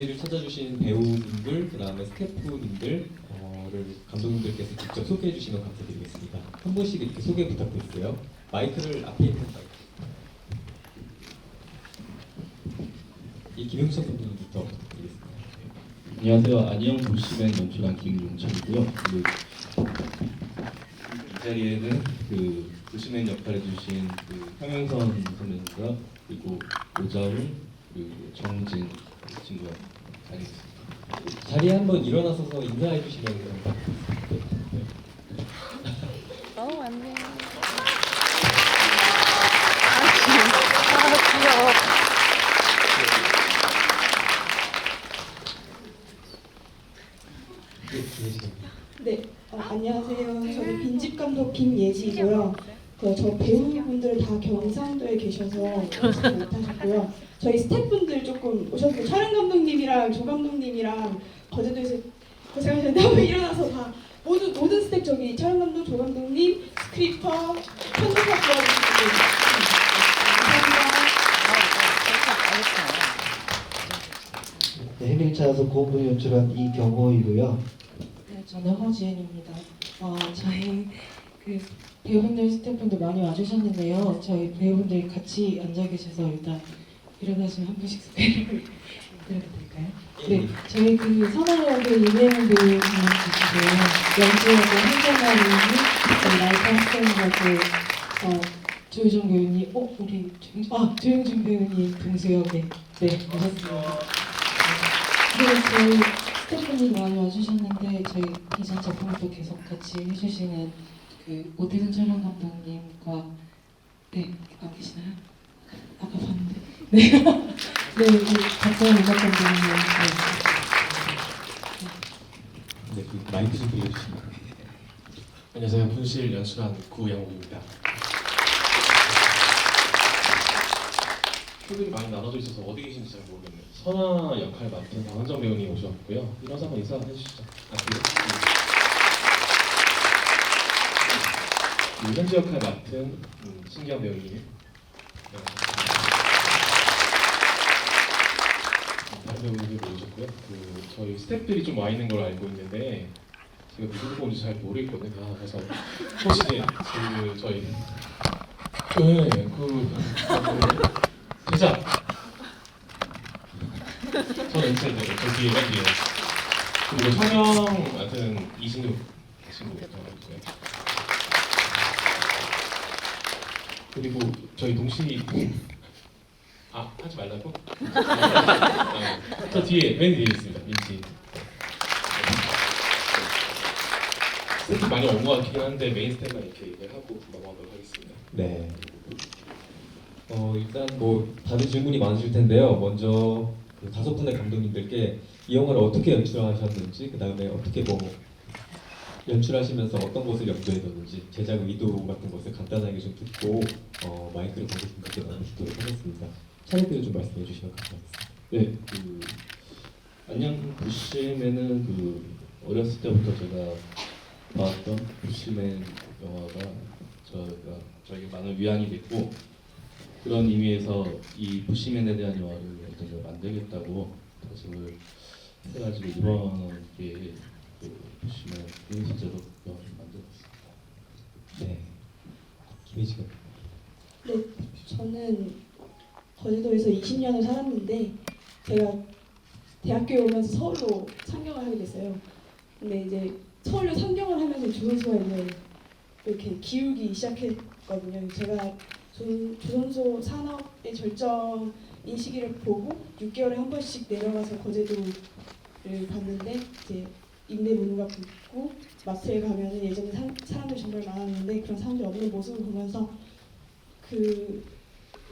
를 찾아주신 배우분들, 그 다음에 스태프분들을 감독님들께서 직접 소개해 주시면 감사드리겠습니다. 한 분씩 이렇게 소개 부탁드릴게요. 마이크를 앞에 있는 마이크. 이 김용석 감독님부터 부탁드리겠습니다. 안녕하세요. 안녕 불시맨 연출한 김용철이고요. 이 자리에는 불시맨 역할을 해주신 황영선 선배님과 그리고 오자훈 그리고 정진 친구가 다니겠습니다. 자리에 한번 일어나서서 인사해 주시면 감사드리겠습니다. 안녕. 귀여워. 네, 안녕하세요. 저는 빈집 감독 김예지고요. 저 배우분들 다 경상도에 계셔서 못하셨고요. 저희 스태프분들 조금 오셨고 촬영 감독님이랑 조 감독님이랑 거제도에서 고생하셨는데 한번 일어나서 다 모든 스태프 저기 촬영 감독, 조 감독님, 스크립터, 편집자 도와주시고 감사합니다. 네, 해밀차에서 고음부 연출한 이경호이고요. 네, 저는 허지은입니다. 저희 배우분들, 스태프분들 많이 와주셨는데요. 저희 배우분들이 같이 앉아 계셔서 일단 일어나시면 한 분씩 소개를 드려도 될까요? 네, 저희 선화역의 이내영 배우님 계시고요. 연주역의 한정아님이 라이트 학생역의 조효정 배우님, 우리 조영준 배우님 동수역에 오셨습니다. 네, 저희 스태프분들 많이 와주셨는데 저희 이전 작품도 계속 같이 해주시는 오태근 촬영 감독님과 안 계시나요? 아까 봤는데 박정현 음악 감독님 네, 마이크 좀 빌려주시면. 안녕하세요. 분실 연출한 구영욱입니다. 표들이 많이 나눠져 있어서 어디 계신지 잘 모르겠네요. 선아 역할 맡은 강은정 배우님 오셨고요. 일어나서 한번 인사 해주시죠. 현지 역할 맡은 신기한 배우님. 다른 배우님들 오셨고요. 저희 스태프들이 좀 와 있는 걸 알고 있는데 제가 누구 보는지 잘 모르겠거든요. 그래서 혹시 저희 제작 저는 인사드려요. 저 뒤에 맨 뒤에 그리고 촬영 맡은 이신욱 친구 있고요. 그리고 저희 동시 하지 말라고? 저 뒤에 맨 뒤에 있습니다. 민지. 스태프 많이 온 것 같긴 한데 메인 스태프만 이렇게 얘기를 하고 넘어가도록 하겠습니다. 네. 일단 다들 질문이 많으실 텐데요. 먼저 다섯 분의 감독님들께 이 영화를 어떻게 연출하셨는지, 그 다음에 어떻게 연출하시면서 어떤 것을 염두에 뒀는지, 제작 의도 같은 것을 간단하게 좀 듣고 마이크를 관객분들께 나눠주도록 하겠습니다. 차례대로 좀 말씀해 주시면 감사하겠습니다. 네, 안녕 불시맨은 어렸을 때부터 제가 봐왔던 불시맨 영화가 저에게 많은 위안이 됐고 그런 의미에서 이 불시맨에 대한 영화를 어떤 걸 만들겠다고 다짐을 해가지고 이번 기회에 불시맨 소재로 영화를 만들었습니다. 네, 김혜지가. 네, 저는 거제도에서 20년을 살았는데 제가 대학교에 오면서 서울로 상경을 하게 됐어요. 근데 이제 서울로 상경을 하면서 조선소가 이제 이렇게 기울기 시작했거든요. 제가 조선소 산업의 절정인 시기를 보고 6개월에 한 번씩 내려가서 거제도를 봤는데 이제 임대 문화가 붙고 마트에 가면은 예전에 사람들이 정말 많았는데 그런 사람들이 없는 모습을 보면서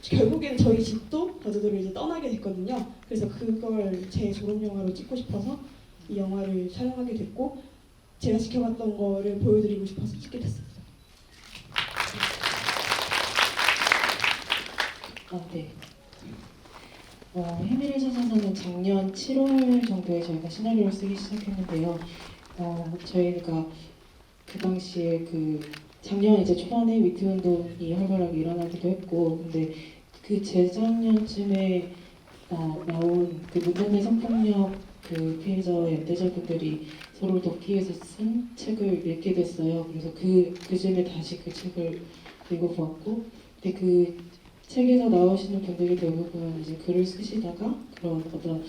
결국에는 저희 집도 거제도를 이제 떠나게 됐거든요. 그래서 그걸 제 졸업 영화로 찍고 싶어서 이 영화를 촬영하게 됐고 제가 지켜봤던 거를 보여드리고 싶어서 찍게 됐습니다. 네. 해밀을 찾아서는 작년 7월 정도에 저희가 시나리오를 쓰기 시작했는데요. 저희가 그 당시에 작년 이제 초반에 미투 운동이 활발하게 일어나기도 했고, 근데 재작년쯤에 나온 그 문제의 성폭력 그 피해자 연대자분들이 서로 돕기 위해서 쓴 책을 읽게 됐어요. 그래서 그 즈음에 다시 그 책을 읽어보았고, 근데 그 책에서 나오시는 분들이 대부분 이제 글을 쓰시다가 그런 어떤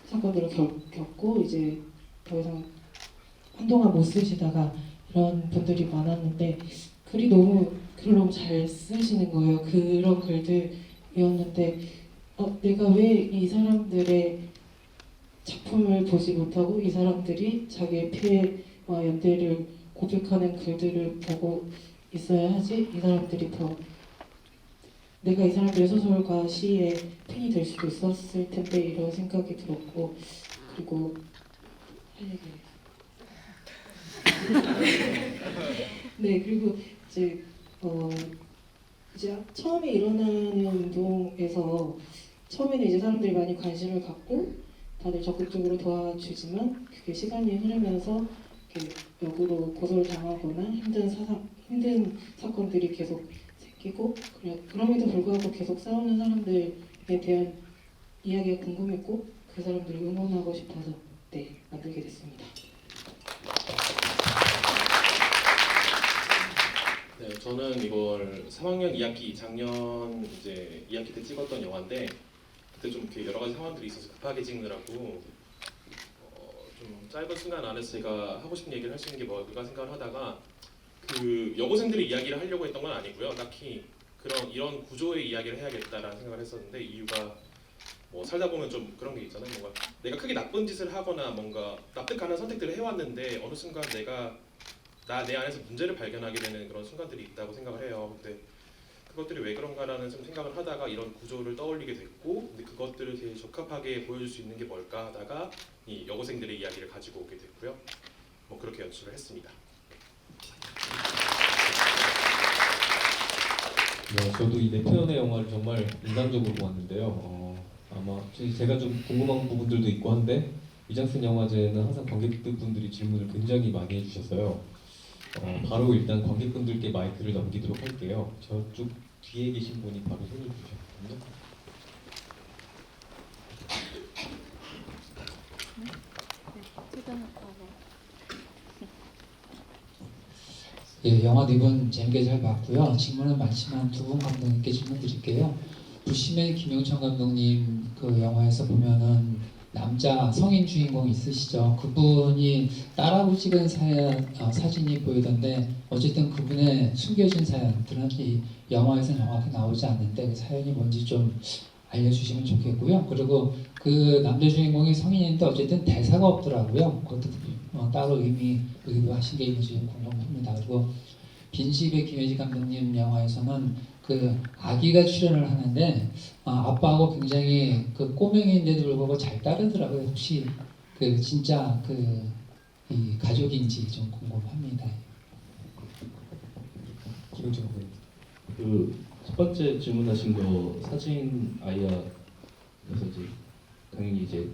사건들을 겪고 이제 더 이상 한동안 못 쓰시다가 이런 분들이 많았는데 글을 너무 잘 쓰시는 거예요. 그런 글들이었는데 내가 왜 이 사람들의 작품을 보지 못하고 이 사람들이 자기의 피해와 연대를 고백하는 글들을 보고 있어야 하지? 이 사람들이 더 내가 이 사람들의 소설과 시의 팬이 될 수도 있었을 텐데 이런 생각이 들었고, 그리고 할 얘기 네, 그리고 이제 이제 처음에 일어나는 운동에서 처음에는 이제 사람들이 많이 관심을 갖고 다들 적극적으로 도와주지만 그게 시간이 흐르면서 이렇게 역으로 고소를 당하거나 힘든 사건들이 계속 생기고, 그럼에도 불구하고 계속 싸우는 사람들에 대한 이야기가 궁금했고 그 사람들을 응원하고 싶어서 만들게 됐습니다. 네, 저는 이걸 3학년 2학기 작년 이제 2학기 때 찍었던 영화인데 그때 좀 이렇게 여러 가지 상황들이 있어서 급하게 찍느라고 좀 짧은 시간 안에서 제가 하고 싶은 얘기를 할 수 있는 게 뭘까 생각을 하다가 그 여고생들의 이야기를 하려고 했던 건 아니고요. 딱히 이런 구조의 이야기를 해야겠다라는 생각을 했었는데, 이유가 뭐 살다 보면 좀 그런 게 있잖아요. 뭔가 내가 크게 나쁜 짓을 하거나 뭔가 납득가는 선택들을 해왔는데 어느 순간 내가 내 안에서 문제를 발견하게 되는 그런 순간들이 있다고 생각을 해요. 근데 그것들이 왜 그런가라는 좀 생각을 하다가 이런 구조를 떠올리게 됐고, 근데 그것들을 되게 적합하게 보여줄 수 있는 게 뭘까 하다가 이 여고생들의 이야기를 가지고 오게 됐고요. 뭐 그렇게 연출을 했습니다. 네, 저도 이 내 표현의 영화를 정말 인상적으로 보았는데요. 아마 제가 좀 궁금한 부분들도 있고 한데 이장센 영화제는 항상 관객분들이 질문을 굉장히 많이 해주셨어요. 바로 일단 관객분들께 마이크를 넘기도록 할게요. 저쪽 뒤에 계신 분이 바로 손을 주셨거든요. 예, 영화 4분 재밌게 잘 봤고요. 질문은 많지만 두 분 감독님께 질문 드릴게요. 부심의 김영천 감독님 그 영화에서 보면은 남자 성인 주인공 있으시죠? 그분이 딸하고 찍은 사진이 보이던데 어쨌든 그분의 숨겨진 사연들은 이 영화에서 정확히 나오지 않는데 그 사연이 뭔지 좀 알려주시면 좋겠고요. 그리고 그 남자 주인공이 성인인데 어쨌든 대사가 없더라고요. 그것도 따로 의도하신 게 있는지 궁금합니다. 그리고 빈집의 김혜지 감독님 영화에서는 그 아기가 출연을 하는데 아빠하고 굉장히 그 꼬맹이인데도 불구하고 잘 따르더라고요. 혹시 그 진짜 이 가족인지 좀 궁금합니다. 김영철 감독님. 첫 번째 질문하신 거 사진 아이야에서 이제 당연히 이제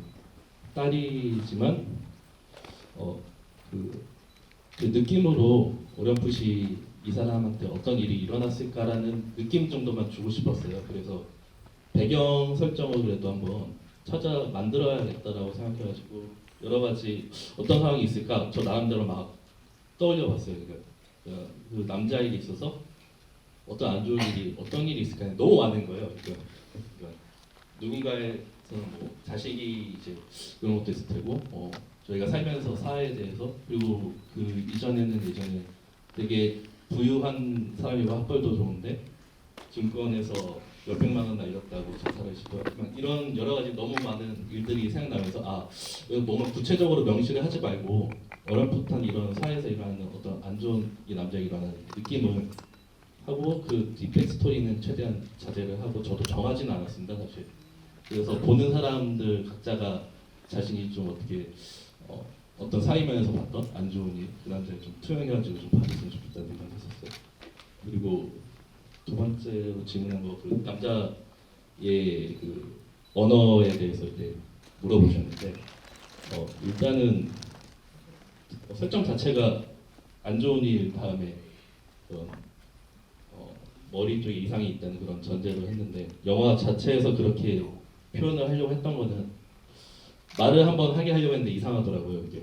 딸이지만 그 느낌으로 어렴풋이 이 사람한테 어떤 일이 일어났을까라는 느낌 정도만 주고 싶었어요. 그래서 배경 설정을 그래도 한번 만들어야겠다라고 생각해가지고 여러 가지 어떤 상황이 있을까 저 나름대로 막 떠올려봤어요. 그러니까 그 남자에게 있어서 어떤 안 좋은 일이 어떤 일이 있을까 너무 많은 거예요. 그러니까 누군가에서는 뭐 자식이 이제 그런 것도 있을 테고 저희가 살면서 사회에 대해서 그리고 그 예전에 되게 부유한 사람이고 학벌도 좋은데 증권에서 몇백만 원 날렸다고 자살을 시도했지만 이런 여러 가지 너무 많은 일들이 생각나면서 뭔가 구체적으로 명시를 하지 말고 어렴풋한 이런 사회에서 일어나는 어떤 안 좋은 이 남자에게 일어나는 느낌을 하고 그 딥백 스토리는 최대한 자제를 하고 저도 정하지는 않았습니다 사실. 그래서 보는 사람들 각자가 자신이 좀 어떻게 어떤 사회면에서 봤던 안 좋은 일, 그 남자를 좀 투영해가지고 좀 봐줬으면 좋겠다는 생각을 했었어요. 그리고 두 번째로 질문한 거 그 남자의 그 언어에 대해서 이제 물어보셨는데 일단은 설정 자체가 안 좋은 일 다음에 머리 쪽에 이상이 있다는 그런 전제로 했는데 영화 자체에서 그렇게 표현을 하려고 했던 거는 말을 한번 하게 하려고 했는데 이상하더라고요. 이게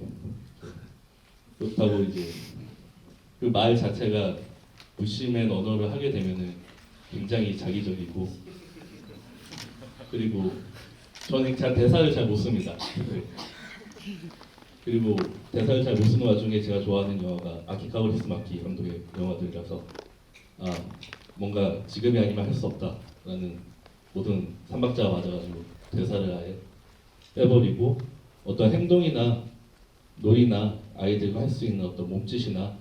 그렇다고 이제 그 말 자체가 부시맨 언어를 하게 되면은 굉장히 자기적이고 그리고 저는 잘 대사를 잘 못 씁니다. 네. 그리고 대사를 잘 못 쓰는 와중에 제가 좋아하는 영화가 아키카 우리스마키 감독의 영화들이라서 뭔가 지금이 아니면 할 수 없다라는 모든 삼박자가 맞아가지고 대사를 아예 빼버리고 어떤 행동이나 놀이나 아이들과 할 수 있는 어떤 몸짓이나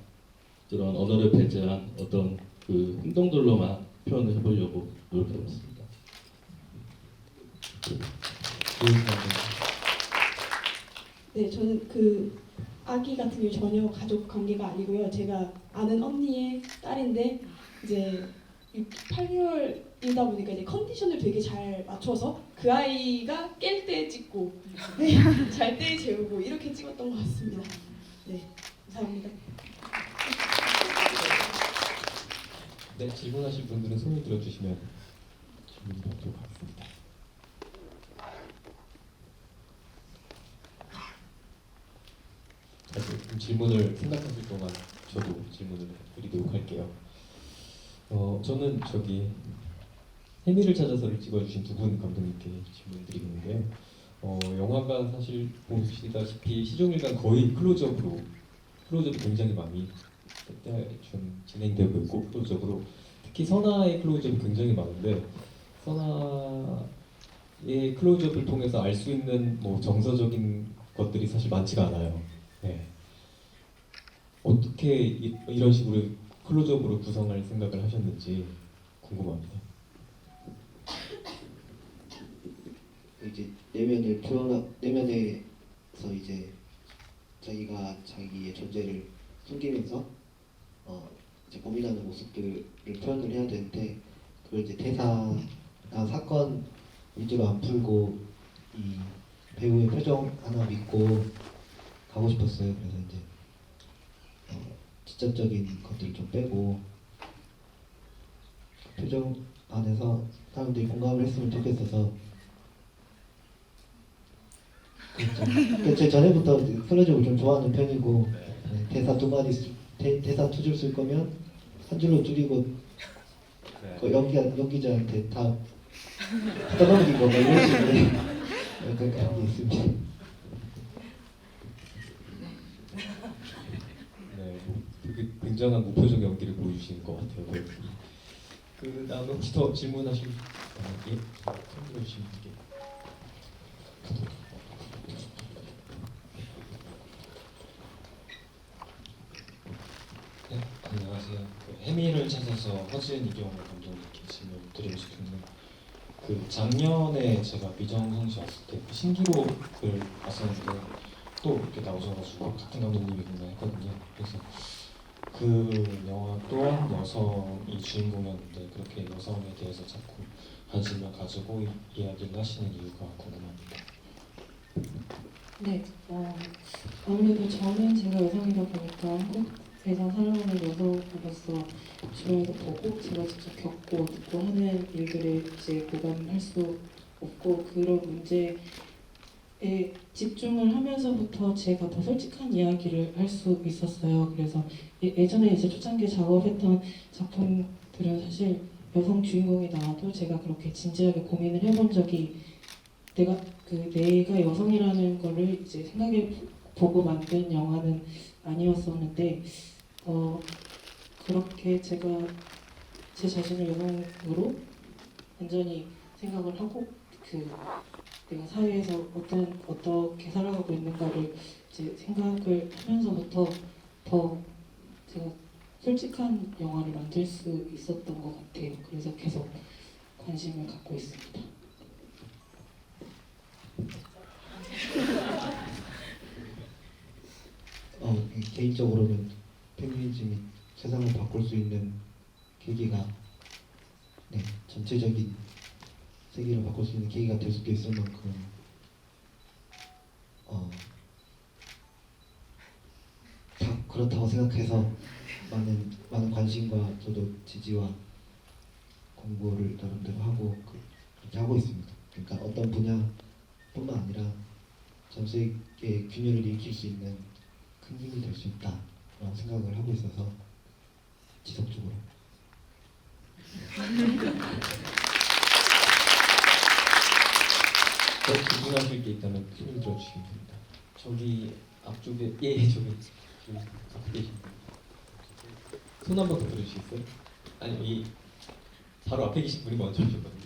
그런 언어를 배제한 어떤 그 행동들로만 표현을 해보려고 노력해봤습니다. 네, 저는 그 아기 같은 경우 전혀 가족 관계가 아니고요. 제가 아는 언니의 딸인데 이제 8개월이다 보니까 이제 컨디션을 되게 잘 맞춰서 그 아이가 깰 때 찍고 네, 잘 때 재우고 이렇게 찍었던 것 같습니다. 네, 감사합니다. 네, 질문하실 분들은 손을 들어주시면 질문 드리도록 하겠습니다. 그럼 질문을 생각하실 동안 저도 질문을 드리도록 할게요. 저는 해미를 찾아서를 찍어주신 두 분 감독님께 질문 드리겠는데요. 영화가 사실 보시다시피 시종일관 거의 클로즈업이 굉장히 많이 좀 진행되고 있고 클로즈업으로 특히 선아의 클로즈업이 굉장히 많은데 선아의 클로즈업을 통해서 알 수 있는 뭐 정서적인 것들이 사실 많지가 않아요. 네. 어떻게 이런 식으로 클로즈업으로 구성할 생각을 하셨는지 궁금합니다. 이제 내면에서 이제 자기가 자기의 존재를 숨기면서 이제 고민하는 모습들을 표현을 해야 되는데 그걸 이제 대사나 사건 위주로 안 풀고 이 배우의 표정 하나 믿고 가고 싶었어요. 그래서 이제 직접적인 것들을 좀 빼고 표정 안에서 사람들이 공감을 했으면 좋겠어서 그렇죠. 제 전에부터 클로즈업을 좀 좋아하는 편이고 네, 대사 두 마디 대사 두 줄 쓸 거면 한 줄로 줄이고 그 연기자한테 다 떠넘기고 막 이런 식으로 약간 그런 게 있습니다. 네, 되게 굉장한 무표정 연기를 보여주시는 것 같아요. 배우분이. 그 다음에 혹시 더 질문하실 예, 손 주시면 될게요. 네, 안녕하세요. 해미를 찾아서 허지은 이경호 감독님께 질문 드리고 싶은데 작년에 제가 미정선 씨 왔을 때 신기록을 봤었는데 또 이렇게 나오셔가지고 같은 감독님이구나 했거든요. 그래서 그 영화 또한 여성이 주인공이었는데 그렇게 여성에 대해서 자꾸 관심을 가지고 이야기를 하시는 이유가 궁금합니다. 네, 아무래도 저는 제가 여성이다 보니까 한국에서 살아가는 여성으로서 주변에서 보고 제가 직접 겪고 듣고 하는 일들에 이제 공감할 수 없고 그런 문제에 집중을 하면서부터 제가 더 솔직한 이야기를 할 수 있었어요. 그래서 예전에 이제 초창기에 작업했던 작품들은 사실 여성 주인공이 나와도 제가 그렇게 진지하게 고민을 해본 적이 내가 여성이라는 거를 이제 생각해 보고 만든 영화는 아니었었는데 그렇게 제가 제 자신을 여성으로 완전히 생각을 하고 내가 사회에서 어떻게 살아가고 있는가를 이제 생각을 하면서부터 더 제가 솔직한 영화를 만들 수 있었던 것 같아요. 그래서 계속 관심을 갖고 있습니다. 개인적으로는 페미니즘이 세상을 바꿀 수 있는 계기가 전체적인 세계를 바꿀 수 있는 계기가 될 수도 있을 만큼 다 그렇다고 생각해서 많은 관심과 저도 지지와 공부를 나름대로 하고 그렇게 하고 있습니다. 그러니까 어떤 분야뿐만 아니라 전 세계 균열을 일으킬 수 있는 큰 힘이 될 수 있다라는 생각을 하고 있어서 지속적으로. 더 궁금하실 게 있다면 손을 들어주시면 됩니다. 저기 앞쪽에 저기 앞에 계신 손 한 번 더 들어주시겠어요? 아니 이 바로 앞에 계신 분이 먼저 하셨거든요.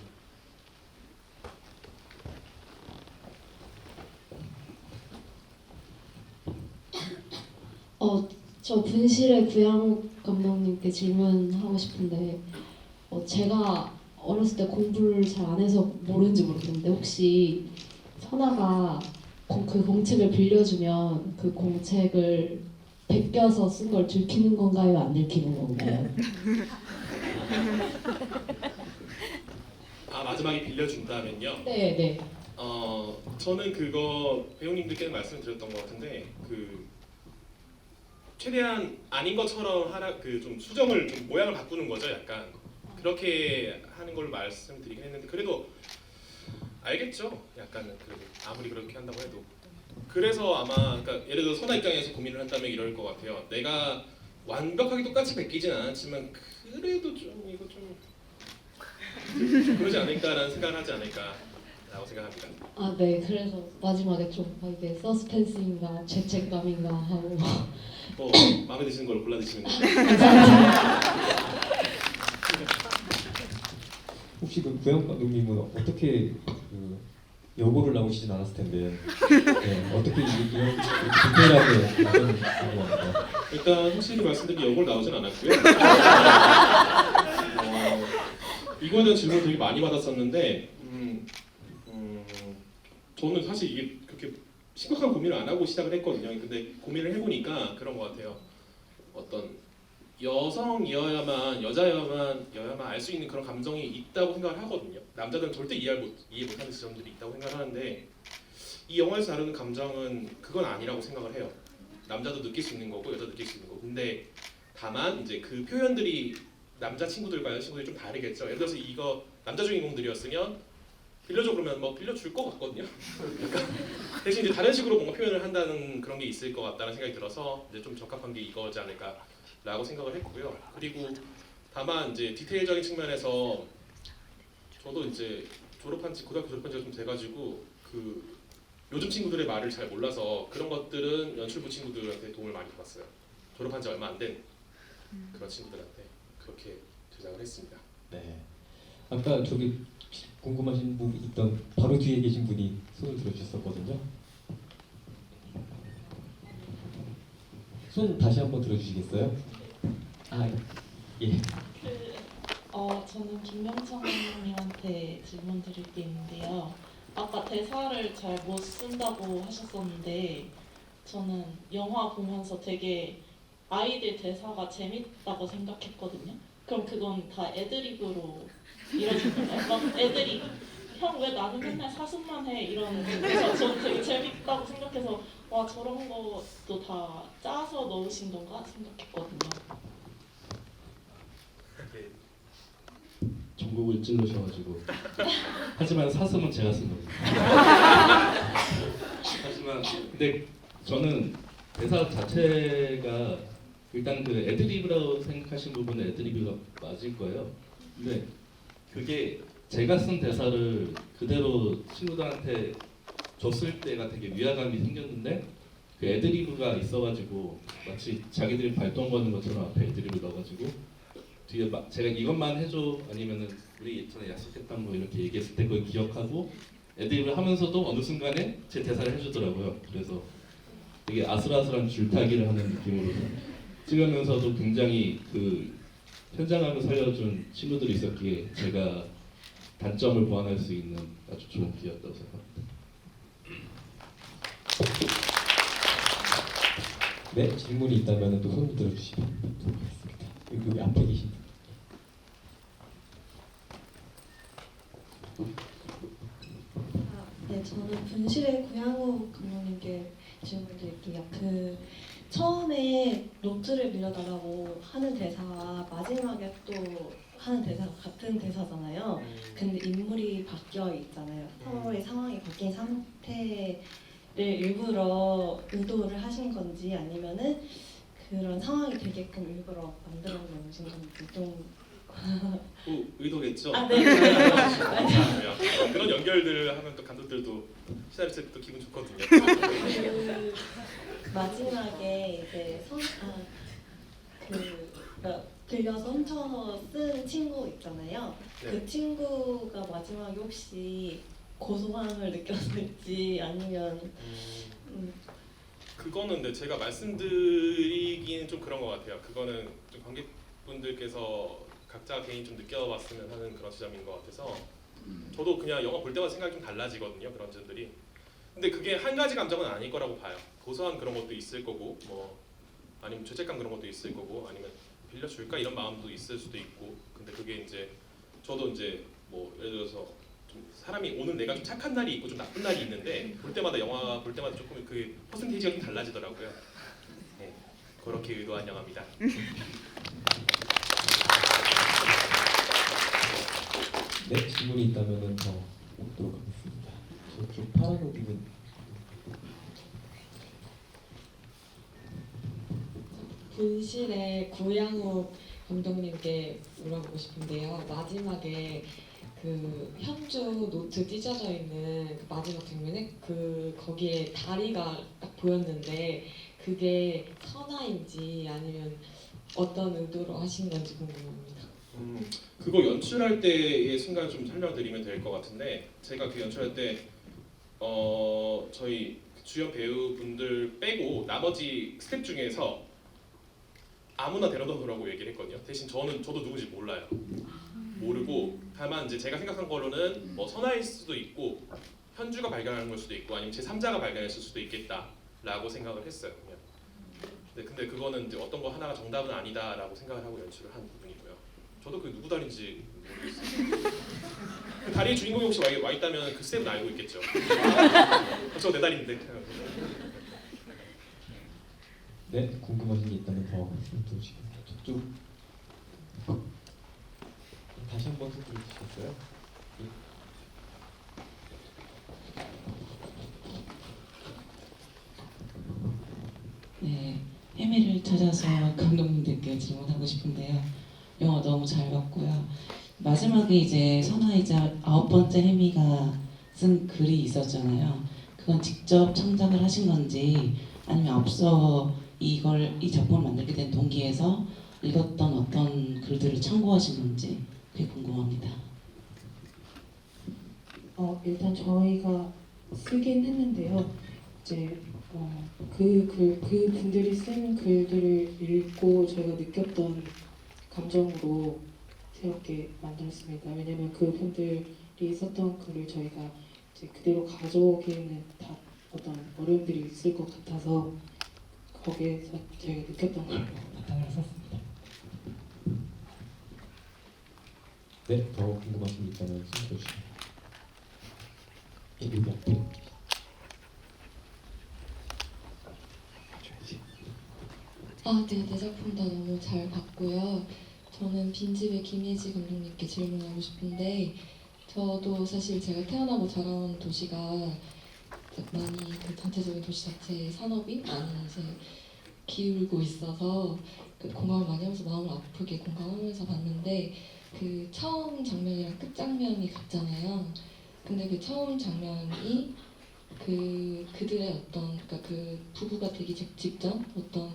저 분실의 구양욱 감독님께 질문하고 싶은데 제가 어렸을 때 공부를 잘 안 해서 모르는지 모르겠는데 혹시 선아가 그 공책을 빌려주면 그 공책을 베껴서 쓴 걸 들키는 건가요? 안 들키는 건가요? 아 마지막에 빌려준다면요. 네. 저는 그거 배우님들께는 말씀을 드렸던 것 같은데 최대한 아닌 것처럼 좀 수정을 좀 모양을 바꾸는 거죠. 약간 그렇게 하는 걸로 말씀드리긴 했는데 그래도 알겠죠. 약간은 그래도 아무리 그렇게 한다고 해도 그래서 아마 그러니까 예를 들어 선아 입장에서 고민을 한다면 이럴 것 같아요. 내가 완벽하게 똑같이 베끼진 않았지만 그래도 좀 이거 좀 그러지 않을까라는 생각을 하지 않을까라고 생각합니다. 네. 그래서 마지막에 좀 이게 서스펜스인가 죄책감인가 하고 뭐 마음에 드시는 걸 골라 드시면 돼요. 혹시 그 구양 감독님은 어떻게 그 여고를 나오시진 않았을 텐데 어떻게 이런 디테일하게 궁금합니다. 일단 확실히 말씀드리면 여고를 나오진 않았고요. 이거에 대한 질문을 되게 많이 받았었는데 저는 사실 이게 그렇게 심각한 고민을 안 하고 시작을 했거든요. 근데 고민을 해보니까 그런 것 같아요. 어떤 여자여야만 알 수 있는 그런 감정이 있다고 생각을 하거든요. 남자들은 절대 이해 못하는 지점들이 있다고 생각하는데 이 영화에서 다루는 감정은 그건 아니라고 생각을 해요. 남자도 느낄 수 있는 거고 여자도 느낄 수 있는 거고. 근데 다만 이제 그 표현들이 남자 친구들과 여자 친구들이 좀 다르겠죠. 예를 들어서 이거 남자 주인공들이었으면 빌려줘 그러면 뭐 빌려줄 것 같거든요. 대신 이제 다른 식으로 뭔가 표현을 한다는 그런 게 있을 것 같다는 생각이 들어서 이제 좀 적합한 게 이거지 않을까라고 생각을 했고요. 그리고 다만 이제 디테일적인 측면에서 저도 이제 고등학교 졸업한 지가 좀 돼가지고 요즘 친구들의 말을 잘 몰라서 그런 것들은 연출부 친구들한테 도움을 많이 받았어요. 졸업한 지 얼마 안 된 그런 친구들한테 그렇게 제작을 했습니다. 네. 아까 저기 궁금하신 분 있던 바로 뒤에 계신 분이 손을 들어주셨었거든요. 손 다시 한번 들어주시겠어요? 예. 저는 김명창 감독님한테 질문 드릴 게 있는데요. 아까 대사를 잘 못 쓴다고 하셨었는데 저는 영화 보면서 되게 아이들 대사가 재밌다고 생각했거든요. 그럼 그건 다 애드립으로 이루어진 건가요? 막 애들이 형 왜 나는 맨날 사슴만 해 이런 그래서 저는 되게 재밌다고 생각해서 와 저런 것도 다 짜서 넣으신 건가 생각했거든요. 전국을 찔러셔가지고 하지만 사슴은 제가 쓴 겁니다. 하지만 근데 저는 대사 자체가 일단 그 애드리브라고 생각하신 부분은 애드리브가 맞을 거예요. 근데 그게 제가 쓴 대사를 그대로 친구들한테 줬을 때가 되게 위화감이 생겼는데 그 애드리브가 있어가지고 마치 자기들이 발동 거는 것처럼 앞에 애드리브 넣어가지고 뒤에 제가 이것만 해줘 아니면은 우리 예전에 약속했던 거 이렇게 얘기했을 때 그걸 기억하고 애드립을 하면서도 어느 순간에 제 대사를 해주더라고요. 그래서 되게 아슬아슬한 줄타기를 하는 느낌으로 찍으면서도 굉장히 그 현장감을 살려준 친구들이 있었기에 제가 단점을 보완할 수 있는 아주 좋은 기회였다고 생각합니다. 네, 질문이 있다면 또 손 들어주시면 좋겠습니다. 여기 앞에 계신 분. 네, 저는 분실의 구양욱 감독님께 질문 드릴게요. 처음에 노트를 빌려달라고 하는 대사가 마지막에 또 하는 대사가 같은 대사잖아요. 근데 인물이 바뀌어 있잖아요. 서로의 상황이 바뀐 상태를 일부러 의도를 하신 건지 아니면은 그런 상황이 되게끔 일부러 만들어 놓으신 건지 좀 의도겠죠. 아, 네. 그런 연결들을 하면 또 감독들도 시나리스트 또 기분 좋거든요. 그 마지막에 이제 빌려서 훔쳐서 쓴 친구 있잖아요. 네. 그 친구가 마지막에 혹시 고소함을 느꼈을지 아니면 그거는 근데 제가 말씀드리기는 좀 그런 것 같아요. 그거는 좀 관객분들께서 각자 개인 좀 느껴봤으면 하는 그런 지점인 것 같아서 저도 그냥 영화 볼 때마다 생각이 좀 달라지거든요. 그런 점들이. 근데 그게 한 가지 감정은 아닐 거라고 봐요. 고소한 그런 것도 있을 거고 뭐 아니면 죄책감 그런 것도 있을 거고 아니면 빌려줄까 이런 마음도 있을 수도 있고 근데 그게 이제 저도 이제 뭐 예를 들어서 좀 사람이 오늘 내가 좀 착한 날이 있고 좀 나쁜 날이 있는데 볼 때마다 영화 볼 때마다 조금 그 퍼센테이지가 좀 달라지더라고요. 네, 그렇게 의도한 영화입니다. 네, 질문이 있다면 더 묻도록 하겠습니다. 저쪽 파란 옷 입은 분실의 구양욱 감독님께 물어보고 싶은데요. 마지막에 그 현주 노트 찢어져 있는 그 마지막 장면에 거기에 다리가 딱 보였는데 그게 선화인지 아니면 어떤 의도로 하신 건지 궁금합니다. 그거 연출할 때의 순간 좀 설명드리면 될 것 같은데 제가 그 연출할 때 저희 주연 배우분들 빼고 나머지 스태프 중에서 아무나 데려다 놓으라고 얘기를 했거든요. 대신 저도 누군지 몰라요. 모르고 다만 이제 제가 생각한 거로는 뭐 선아일 수도 있고 현주가 발견하는 걸 수도 있고 아니면 제 3자가 발견했을 수도 있겠다라고 생각을 했어요. 그냥. 근데 그거는 이제 어떤 거 하나가 정답은 아니다라고 생각을 하고 연출을 한 부분이고요. 저도 그 누구 다리인지 모르겠어요. 그 다리의 주인공이 혹시 와 있다면 그 스텝은 알고 있겠죠. 저 내 다리인데. 네, 궁금하신 게 있다면 더 말씀 주시겠습니다. 저쪽 다시 한번 힌트를 주시겠어요? 네, 해미를 찾아서 감독님들께 질문하고 싶은데요. 영화 너무 잘 봤고요. 마지막에 이제 선아이자 9번째 해미가 쓴 글이 있었잖아요. 그건 직접 창작을 하신 건지 아니면 앞서 이 작품을 만들게 된 동기에서 읽었던 어떤 글들을 참고하신 건지 그게 궁금합니다. 일단 저희가 쓰긴 했는데요. 이제 그 분들이 쓴 글들을 읽고 저희가 느꼈던 감정으로 새롭게 만들었습니다. 왜냐면 그 분들이 썼던 글을 저희가 이제 그대로 가져오기에는 다 어떤 어려움들이 있을 것 같아서 거기에서 저희가 느꼈던 걸 바탕으로 썼습니다. 네, 더 궁금하신 게 있다면 말씀해 주시면. 여기 앞에. 네, 내 작품 다 너무 잘 봤고요. 저는 빈집의 김예지 감독님께 질문하고 싶은데 저도 사실 제가 태어나고 자라온 도시가 많이 그 전체적인 도시 자체의 산업이 많이 이제 기울고 있어서 그 공감을 많이 하면서 마음을 아프게 공감하면서 봤는데 그 처음 장면이랑 끝 장면이 같잖아요. 근데 그 처음 장면이 그들의 어떤 그러니까 그 부부가 되기 직전 어떤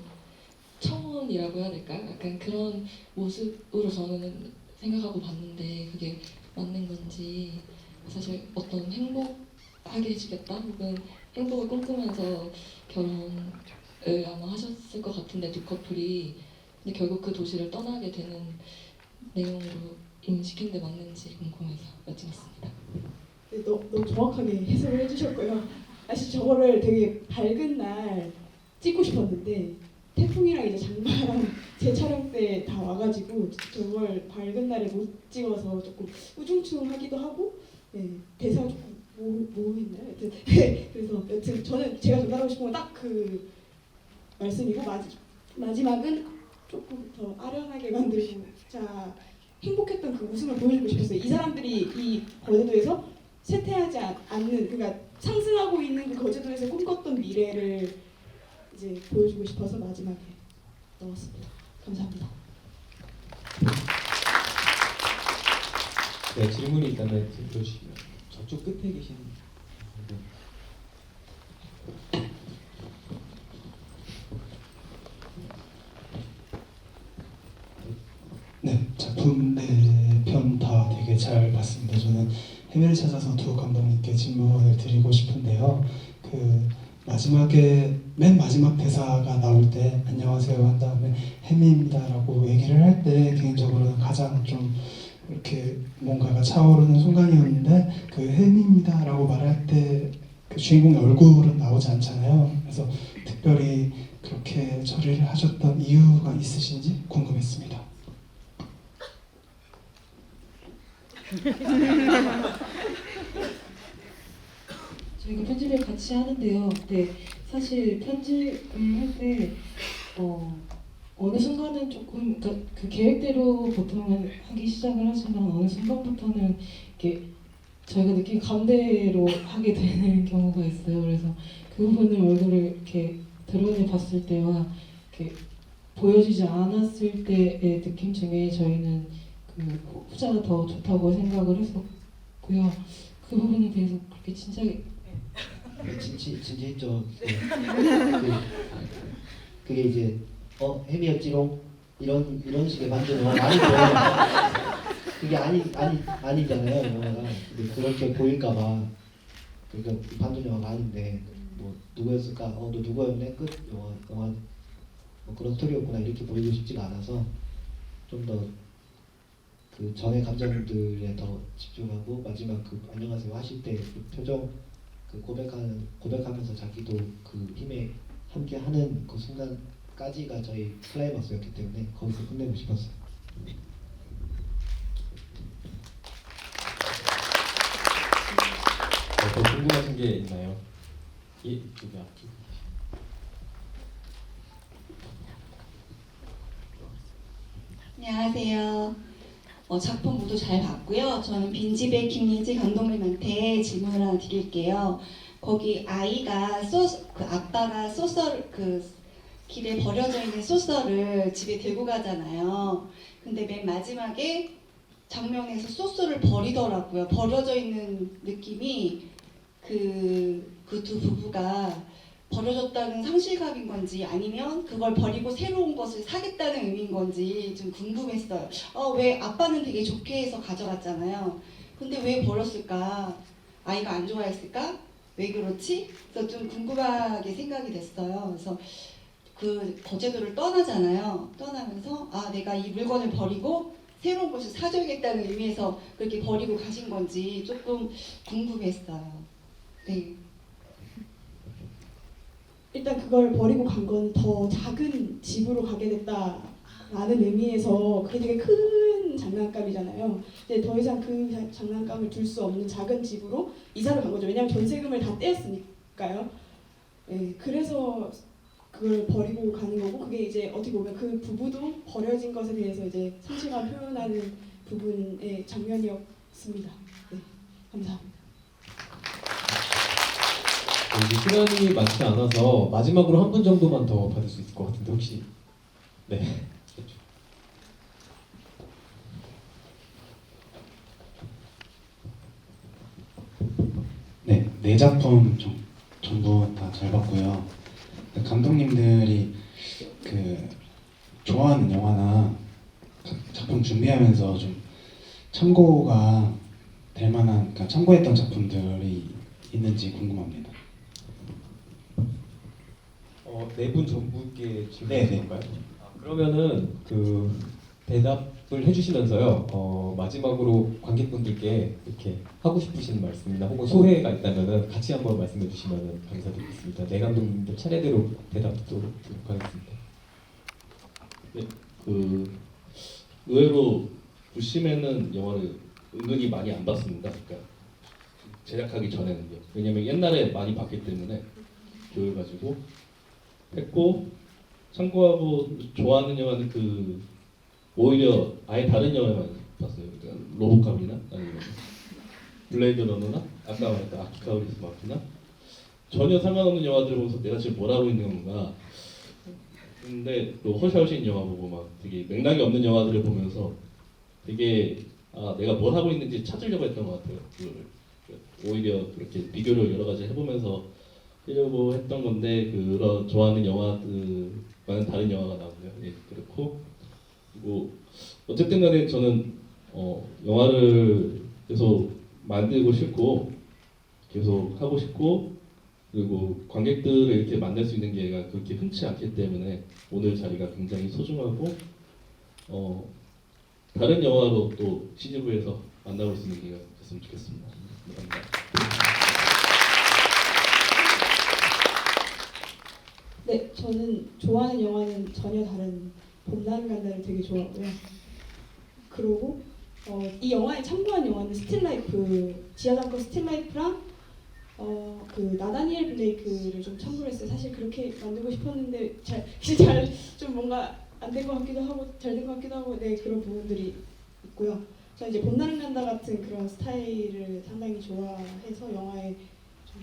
청혼이라고 해야 될까? 약간 그런 모습으로 저는 생각하고 봤는데 그게 맞는 건지 사실 어떤 행복하게 해주겠다 혹은 행복을 꿈꾸면서 결혼을 아마 하셨을 것 같은데 두 커플이 근데 결국 그 도시를 떠나게 되는 내용으로 인식한 데 맞는지 궁금해서 여쭤봤습니다. 네, 너무 정확하게 해석을 해주셨고요. 사실 저거를 되게 밝은 날 찍고 싶었는데 태풍이랑 이제 장마랑 제 촬영 때 다 와가지고 정말 밝은 날에 못 찍어서 조금 우중충하기도 하고 대사가 조금 모호했나요? 여튼 그래서 여튼 저는 제가 전달하고 싶은 건 딱 그 말씀이고 마지막은 조금 더 아련하게 만들고 자 행복했던 그 웃음을 보여주고 싶었어요. 이 사람들이 이 거제도에서 쇠퇴하지 않는, 그러니까 상승하고 있는 그 거제도에서 꿈꿨던 미래를 이제 보여주고 싶어서 마지막에 넣었습니다. 감사합니다. 네, 질문이 있다면 들어주시면 저쪽 끝에 계신 분. 네, 작품 네 편 다 되게 잘 봤습니다. 저는 해밀을 찾아서 두 감독님께 질문을 드리고 싶은데요. 그 마지막에 맨 마지막 대사가 나올 때 안녕하세요 한 다음에 해미입니다라고 얘기를 할 때 개인적으로는 가장 좀 이렇게 뭔가가 차오르는 순간이었는데 그 해미입니다라고 말할 때 그 주인공의 얼굴은 나오지 않잖아요. 그래서 특별히 그렇게 처리를 하셨던 이유가 있으신지 궁금했습니다. 저희가 편집을 같이 하는데요. 근데 사실 편집을 할 때 어느 순간은 조금 그러니까 그 계획대로 보통은 하기 시작을 하지만 어느 순간부터는 이렇게 저희가 느낀 감대로 하게 되는 경우가 있어요. 그래서 그 부분을 얼굴을 이렇게 드러내 봤을 때와 이렇게 보여지지 않았을 때의 느낌 중에 저희는 그 후자가 더 좋다고 생각을 했었고요. 그 부분에 대해서 그렇게 진지하게 진지했죠. 네. 그게 이제 햄이었지롱 이런 식의 반전을 많이 보여요. 그게 아니잖아요 영화가. 근데 그렇게 보일까봐 그러니까 반전 영화가 아닌데 뭐 누구였을까? 너 누구였네? 끝 영화 뭐 그런 스토리였구나 이렇게 보이고 싶지가 않아서 좀 더 그 전의 감정들에 더 집중하고 마지막 그 안녕하세요 하실 때 그 표정 그 고백하면서 자기도 그 힘에 함께하는 그 순간까지가 저희 클라이막스였기 때문에 거기서 끝내고 싶었어요. 더 궁금하신 게 있나요? 예, 저기 앞쪽. 안녕하세요. 작품 모두 잘 봤고요. 저는 빈집의 김민지 감독님한테 질문을 하나 드릴게요. 거기 아이가 그 아빠가 소설 그 길에 버려져 있는 소설을 집에 들고 가잖아요. 근데 맨 마지막에 장면에서 소스를 버리더라고요. 버려져 있는 느낌이 그 두 부부가 버려졌다는 상실감인 건지 아니면 그걸 버리고 새로운 것을 사겠다는 의미인 건지 좀 궁금했어요. 왜 아빠는 되게 좋게 해서 가져갔잖아요. 근데 왜 버렸을까? 아이가 안 좋아했을까? 왜 그렇지? 그래서 좀 궁금하게 생각이 됐어요. 그래서 그 거제도를 떠나잖아요. 떠나면서 내가 이 물건을 버리고 새로운 것을 사줘야겠다는 의미에서 그렇게 버리고 가신 건지 조금 궁금했어요. 네. 일단 그걸 버리고 간 건 더 작은 집으로 가게 됐다라는 의미에서 그게 되게 큰 장난감이잖아요. 근데 더 이상 그 장난감을 둘 수 없는 작은 집으로 이사를 간 거죠. 왜냐하면 전세금을 다 떼었으니까요. 네, 그래서 그걸 버리고 가는 거고 그게 이제 어떻게 보면 그 부부도 버려진 것에 대해서 이제 상실감을 표현하는 부분의 장면이었습니다. 네, 감사합니다. 이제 시간이 많지 않아서 마지막으로 한 분 정도만 더 받을 수 있을 것 같은데 혹시 네. 네, 네 작품 전부 다 잘 봤고요. 감독님들이 그 좋아하는 영화나 작품 준비하면서 좀 참고가 될 만한, 그러니까 참고했던 작품들이 있는지 궁금합니다. 네 분 전부께 네, 질문할까요? 그러면은 그 대답을 해주시면서요. 마지막으로 관객분들께 이렇게 하고 싶으신 말씀이나 혹은 소회가 있다면은 같이 한번 말씀해 주시면 감사드리겠습니다. 네 감독님들 차례대로 대답도 하겠습니다. 네, 그 의외로 부시맨은 영화를 은근히 많이 안 봤습니다. 그러니까 제작하기 전에는요. 왜냐면 옛날에 많이 봤기 때문에 조여가지고 했고 참고하고 좋아하는 영화는 그 오히려 아예 다른 영화만 봤어요. 그러니까 로보캅이나 아니면 블레이드 러너나 아까 말했던 아키카우리스 마키나 전혀 상관없는 영화들을 보면서 내가 지금 뭘 하고 있는 건가. 근데 또 허샤오신 영화 보고 막 되게 맥락이 없는 영화들을 보면서 되게 내가 뭘 하고 있는지 찾으려고 했던 것 같아요. 오히려 그렇게 비교를 여러 가지 해보면서 하려고 했던 건데 그런 좋아하는 영화들과는 다른 영화가 나오고요. 예, 그렇고 그리고 어쨌든 간에 저는 영화를 계속 만들고 싶고 계속 하고 싶고 그리고 관객들을 이렇게 만날 수 있는 기회가 그렇게 흔치 않기 때문에 오늘 자리가 굉장히 소중하고 다른 영화로 또 CGV에서 만나볼 수 있는 기회가 됐으면 좋겠습니다. 감사합니다. 네, 저는 좋아하는 영화는 전혀 다른 봄날은 간다를 되게 좋아하고요. 그리고 이 영화에 참고한 영화는 스틸라이프, 지하장터 스틸라이프랑 그 나다니엘 블레이크를 좀 참고를 했어요. 사실 그렇게 만들고 싶었는데 잘 좀 뭔가 안 된 것 같기도 하고 잘 된 것 같기도 하고 네 그런 부분들이 있고요. 저는 이제 봄날은 간다 같은 그런 스타일을 상당히 좋아해서 영화에 좀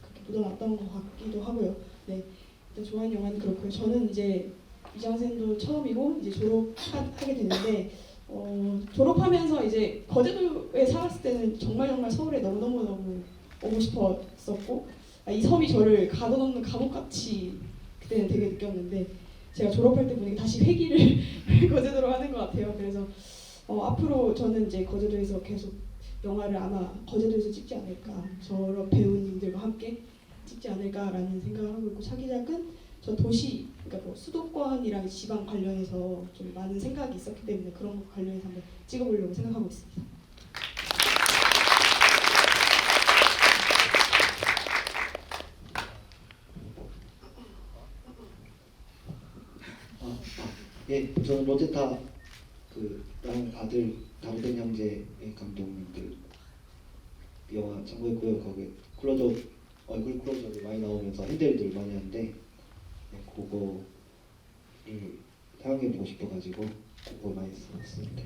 그렇게 묻어놨던 것 같기도 하고요. 네, 일단 좋아하는 영화는 그렇고요. 저는 이제 위장생도 처음이고 이제 졸업하게 됐는데 졸업하면서 이제 거제도에 살았을 때는 정말 서울에 너무 오고 싶었었고 이 섬이 저를 가둬놓는 감옥같이 그때는 되게 느꼈는데 제가 졸업할 때 보니까 다시 회귀를 거제도로 하는 것 같아요. 그래서 앞으로 저는 이제 거제도에서 계속 영화를 아마 거제도에서 찍지 않을까 저런 배우님들과 함께 찍지 않을까라는 생각을 하고 있고 차기작은 저 도시 그러니까 뭐 수도권이랑 지방 관련해서 좀 많은 생각이 있었기 때문에 그런 거 관련해서 한번 찍어보려고 생각하고 있습니다. 예, 저는 로제타 다른 아들 다르덴 형제의 감독님들 영화 참고했고요. 거기 클로즈업 얼굴 클로즈업이 많이 나오면서 핸들들 많이 하는데 네, 그거를 사용해보고 싶어가지고 그거 많이 썼습니다.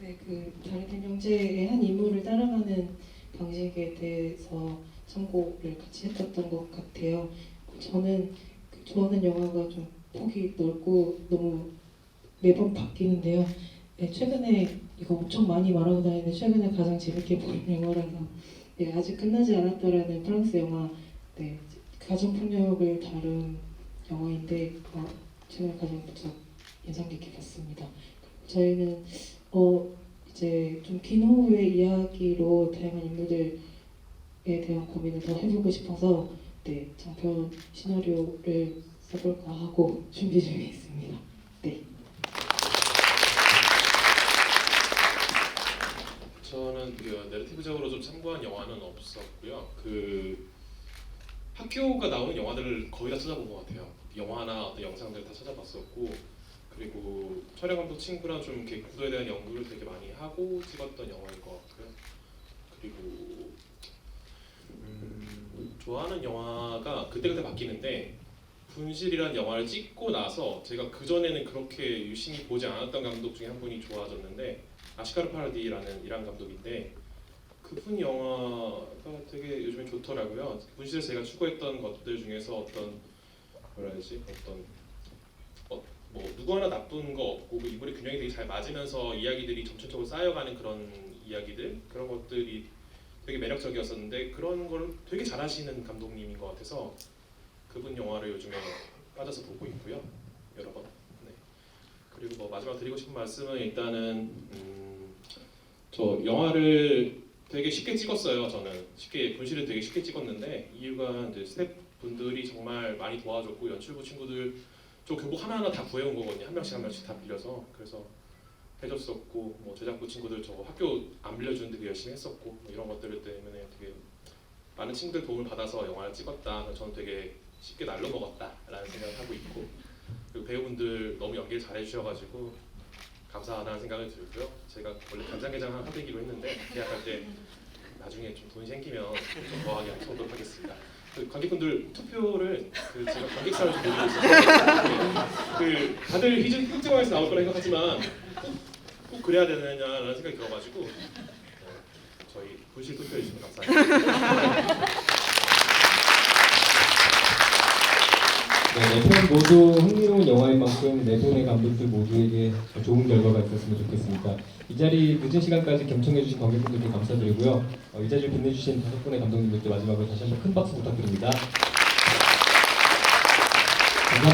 네, 그 다르덴 형제의 한 인물을 따라가는 방식에 대해서 참고를 같이 했었던 것 같아요. 저는 좋아하는 영화가 좀 폭이 넓고 너무 매번 바뀌는데요. 네, 최근에 이거 엄청 많이 말하고 다니는데 최근에 가장 재밌게 본 영화라서 네, 아직 끝나지 않았다라는 프랑스 영화 네, 가정폭력을 다룬 영화인데 최근에 가장 인상 깊게 봤습니다. 저희는 이제 좀 긴 호흡의 이야기로 다양한 인물들에 대한 고민을 더 해보고 싶어서 네, 장편 시나리오를 써볼까 하고 준비 중에 있습니다. 네. 저는 내러티브적으로 좀 참고한 영화는 없었고요. 학교가 나오는 영화들을 거의 다 찾아본 것 같아요. 영화나 어떤 영상들 다 찾아봤었고 그리고 촬영 감독 친구랑 좀 이렇게 구도에 대한 연구를 되게 많이 하고 찍었던 영화인 것 같고요. 그리고 좋아하는 영화가 그때그때 바뀌는데 분실이라는 영화를 찍고 나서 제가 그전에는 그렇게 유심히 보지 않았던 감독 중에 한 분이 좋아졌는데 아시카르 파라디라는 이란 감독인데 그분 영화가 되게 요즘에 좋더라고요. 분실에서 제가 추구했던 것들 중에서 어떤 뭐라 해야지 뭐 누구 하나 나쁜 거 없고 그 인물의 균형이 되게 잘 맞으면서 이야기들이 점차적으로 쌓여가는 그런 이야기들 그런 것들이 되게 매력적이었었는데 그런 걸 되게 잘하시는 감독님인 것 같아서 그분 영화를 요즘에 빠져서 보고 있고요. 여러 번. 네. 그리고 뭐 마지막 드리고 싶은 말씀은 일단은 저 영화를 되게 쉽게 찍었어요. 저는 분실을 되게 쉽게 찍었는데 이유가 이제 스태프분들이 정말 많이 도와줬고 연출부 친구들 저 교복 하나하나 다 구해온 거거든요. 한 명씩 다 빌려서 그래서 해줬었고 뭐 제작부 친구들 저 학교 안 빌려주는데 되게 열심히 했었고 뭐 이런 것들 때문에 되게 많은 친구들 도움을 받아서 영화를 찍었다. 저는 되게 쉽게 날로 먹었다라는 생각을 하고 있고 그리고 배우분들 너무 연기를 잘해주셔가지고 감사하다는 생각을 들고요. 제가 원래 간장게장 하나 사드리기로 했는데 계약할 때 나중에 좀 돈이 생기면 좀 더하게 하도록 하겠습니다. 관객분들 투표를 제가 관객사를 좀 모르고 있어서 다들 희증왕에서 나올 거라 생각하지만 꼭 그래야 되느냐라는 생각이 들어가지고 저희 불실 투표해 주시면 감사합니다. 네, 4편 모두 흥미로운 영화인 만큼 4분의 감독들 모두에게 좋은 결과가 있었으면 좋겠습니다. 이 자리 늦은 시간까지 경청해주신 관객분들께 감사드리고요. 이 자리를 빛내주신 5분의 감독님들께 마지막으로 다시 한번 큰 박수 부탁드립니다. 감사합니다.